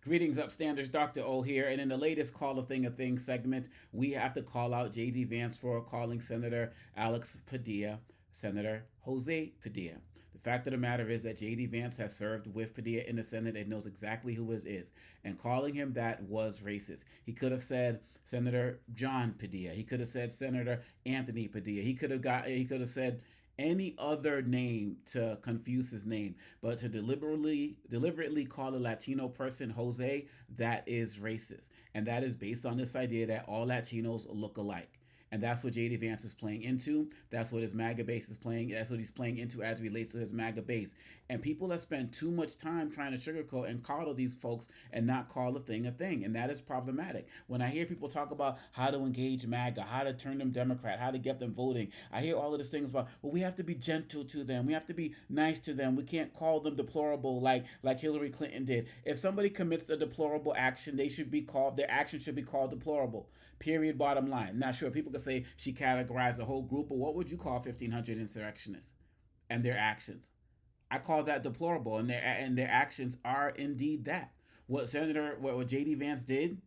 Greetings, upstanders. Dr. O here. And in the latest Call a Thing a Thing segment, we have to call out J.D. Vance for calling Senator Alex Padilla Senator Jose Padilla. The fact of the matter is that J.D. Vance has served with Padilla in the Senate and knows exactly who it is. And calling him that was racist. He could have said Senator John Padilla. He could have said Senator Anthony Padilla. He could have said any other name to confuse his name, but to deliberately call a Latino person Jose, that is racist. And that is based on this idea that all Latinos look alike. And that's what JD Vance is playing into. That's what his MAGA base is playing. That's what he's playing into as it relates to his MAGA base. And people have spent too much time trying to sugarcoat and coddle these folks and not call a thing a thing. And that is problematic. When I hear people talk about how to engage MAGA, how to turn them Democrat, how to get them voting, I hear all of these things about, well, we have to be gentle to them. We have to be nice to them. We can't call them deplorable like Hillary Clinton did. If somebody commits a deplorable action, their action should be called deplorable. Period. Bottom line. Not sure. People could say she categorized the whole group, but what would you call 1,500 insurrectionists and their actions? I call that deplorable, and their actions are indeed that. What J.D. Vance did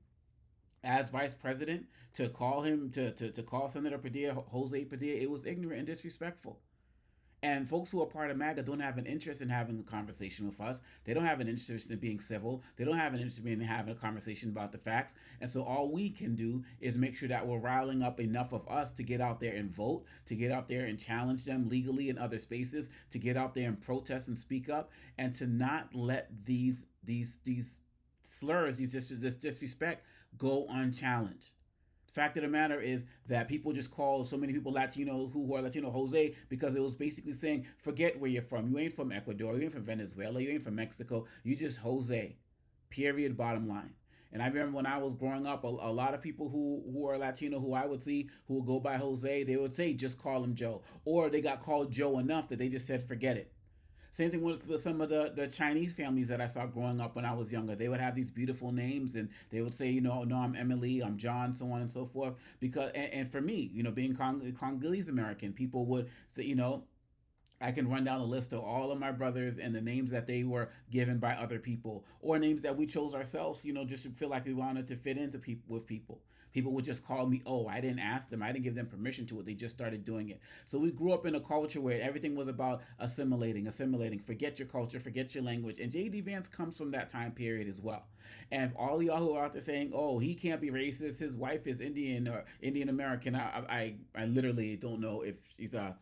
as vice president to call him to call Senator Padilla Jose Padilla, it was ignorant and disrespectful. And folks who are part of MAGA don't have an interest in having a conversation with us. They don't have an interest in being civil. They don't have an interest in having a conversation about the facts. And so all we can do is make sure that we're riling up enough of us to get out there and vote, to get out there and challenge them legally in other spaces, to get out there and protest and speak up, and to not let these slurs, this disrespect go unchallenged. Fact of the matter is that people just call so many people Latino who are Latino Jose because it was basically saying, forget where you're from. You ain't from Ecuador. You ain't from Venezuela. You ain't from Mexico. You just Jose. Period. Bottom line. And I remember when I was growing up, a lot of people who are Latino, who I would see, who would go by Jose, they would say, just call him Joe. Or they got called Joe enough that they just said, forget it. Same thing with some of the Chinese families that I saw growing up when I was younger. They would have these beautiful names and they would say, no, I'm Emily, I'm John, so on and so forth. And for me, being Congolese American, people would say, I can run down a list of all of my brothers and the names that they were given by other people or names that we chose ourselves, just to feel like we wanted to fit into people with people. People would just call me, oh, I didn't ask them. I didn't give them permission to it. They just started doing it. So we grew up in a culture where everything was about assimilating, forget your culture, forget your language. And J.D. Vance comes from that time period as well. And all y'all who are out there saying, oh, he can't be racist, his wife is Indian or Indian American, I literally don't know if she's a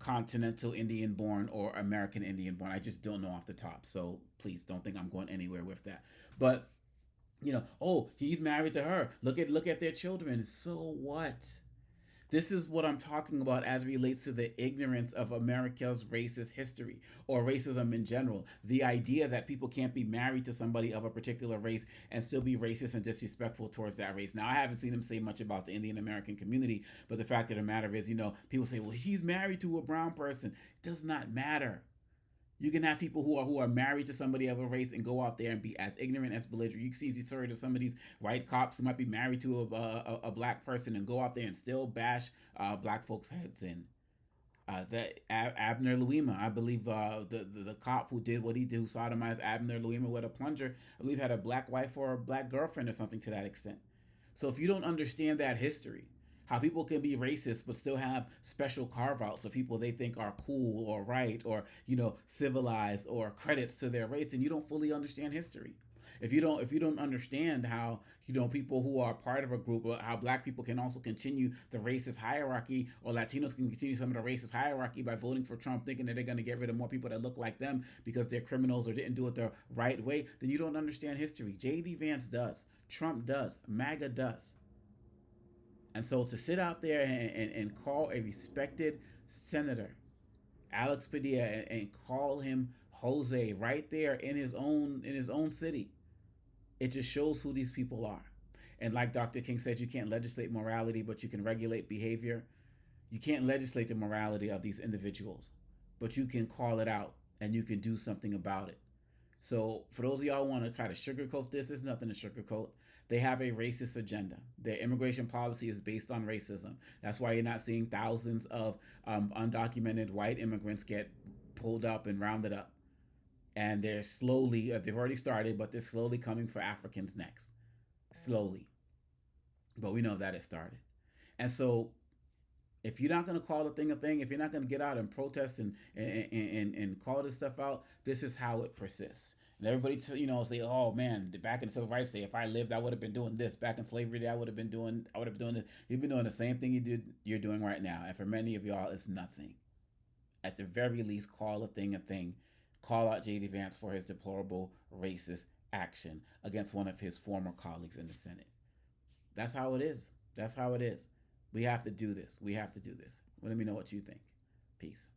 continental Indian born or American Indian born. I just don't know off the top. So please don't think I'm going anywhere with that. But oh, he's married to her. Look at their children. So what? This is what I'm talking about as it relates to the ignorance of America's racist history or racism in general. The idea that people can't be married to somebody of a particular race and still be racist and disrespectful towards that race. Now, I haven't seen him say much about the Indian American community, but the fact of the matter is, people say, well, he's married to a brown person. It does not matter. You can have people who are married to somebody of a race and go out there and be as ignorant as belligerent. You can see these stories of some of these white cops who might be married to a black person and go out there and still bash black folks' heads in. Abner Luima, I believe the cop who did what he did, who sodomized Abner Luima with a plunger, I believe had a black wife or a black girlfriend or something to that extent. So if you don't understand that history, how people can be racist but still have special carve outs of people they think are cool or right or civilized or credits to their race, then you don't fully understand history. If you don't understand how people who are part of a group, or how black people can also continue the racist hierarchy, or Latinos can continue some of the racist hierarchy by voting for Trump, thinking that they're going to get rid of more people that look like them because they're criminals or didn't do it the right way, then you don't understand history. J.D. Vance does. Trump does. MAGA does. And so to sit out there and call a respected senator, Alex Padilla, and call him Jose right there in his own city, it just shows who these people are. And like Dr. King said, you can't legislate morality, but you can regulate behavior. You can't legislate the morality of these individuals, but you can call it out and you can do something about it. So for those of y'all who want to try to sugarcoat this, there's nothing to sugarcoat. They have a racist agenda. Their immigration policy is based on racism. That's why you're not seeing thousands of undocumented white immigrants get pulled up and rounded up. And they're slowly, they've already started, but they're slowly coming for Africans next. Slowly. But we know that it started. And so if you're not going to call the thing a thing, if you're not going to get out and protest and call this stuff out, this is how it persists. And everybody, say, "Oh man, back in the civil rights day, if I lived, I would have been doing this. Back in slavery day, I would have been doing this." You've been doing the same thing you're doing right now. And for many of y'all, it's nothing. At the very least, call a thing a thing. Call out J.D. Vance for his deplorable racist action against one of his former colleagues in the Senate. That's how it is. That's how it is. We have to do this. We have to do this. Let me know what you think. Peace.